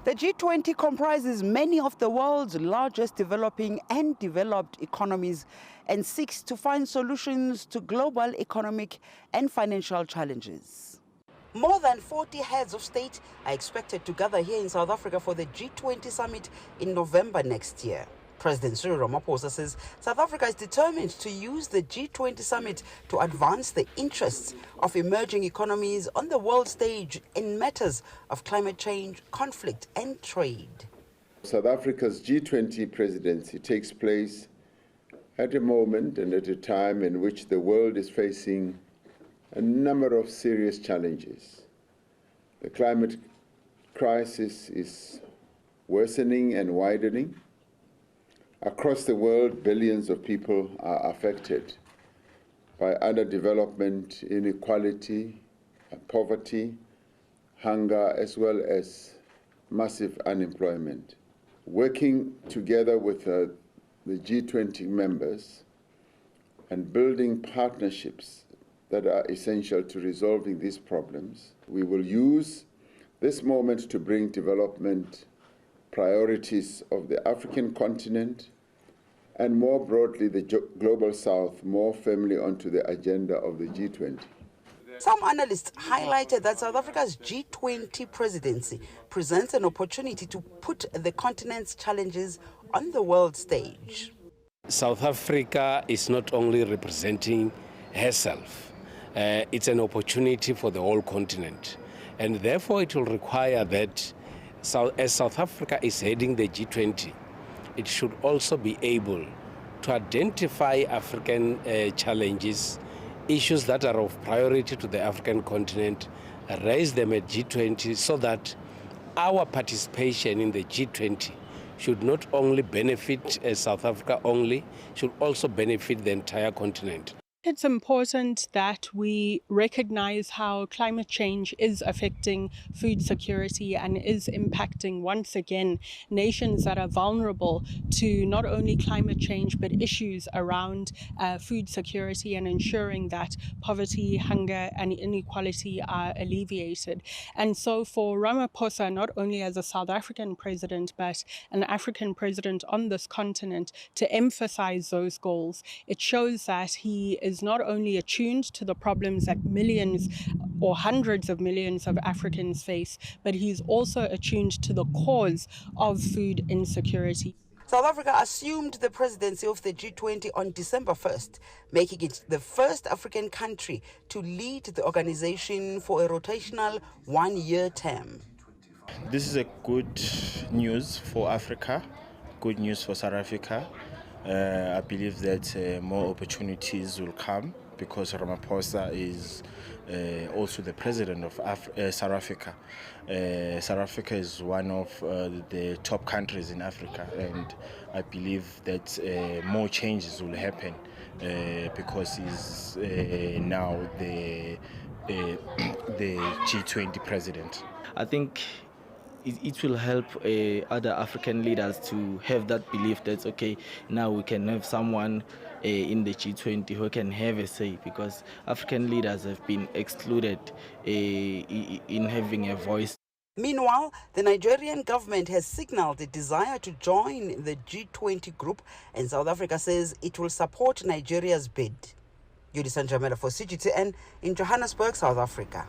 The G20 comprises many of the world's largest developing and developed economies and seeks to find solutions to global economic and financial challenges. More than 40 heads of state are expected to gather here in South Africa for the G20 summit in November next year. President Cyril Ramaphosa says South Africa is determined to use the G20 summit to advance the interests of emerging economies on the world stage in matters of climate change, conflict and trade. South Africa's G20 presidency takes place at a moment and at a time in which the world is facing a number of serious challenges. The climate crisis is worsening and widening. Across the world, billions of people are affected by underdevelopment, inequality, poverty, hunger, as well as massive unemployment. Working together with the G20 members and building partnerships that are essential to resolving these problems, we will use this moment to bring development priorities of the African continent and more broadly the Global South more firmly onto the agenda of the G20. Some analysts highlighted that South Africa's G20 presidency presents an opportunity to put the continent's challenges on the world stage. South Africa is not only representing herself, it's an opportunity for the whole continent. And therefore it will require that as South Africa is heading the G20, it should also be able to identify African challenges, issues that are of priority to the African continent, raise them at G20 so that our participation in the G20 should not only benefit South Africa only, should also benefit the entire continent. It's important that we recognize how climate change is affecting food security and is impacting, once again, nations that are vulnerable to not only climate change, but issues around food security and ensuring that poverty, hunger, and inequality are alleviated. And so for Ramaphosa, not only as a South African president, but an African president on this continent, to emphasize those goals, it shows that he is not only attuned to the problems that millions or hundreds of millions of Africans face, but he's also attuned to the cause of food insecurity. South Africa assumed the presidency of the G20 on December 1st, making it the first African country to lead the organization for a rotational one-year term. This is a good news for Africa, good news for South Africa. I believe that more opportunities will come because Ramaphosa is also the president of South Africa. South Africa is one of the top countries in Africa, and I believe that more changes will happen because he's now the G20 president. I think it will help other African leaders to have that belief that, okay, now we can have someone in the G20 who can have a say, because African leaders have been excluded in having a voice. Meanwhile, the Nigerian government has signaled a desire to join the G20 group, and South Africa says it will support Nigeria's bid. Yudi Sanjamela for CGTN in Johannesburg, South Africa.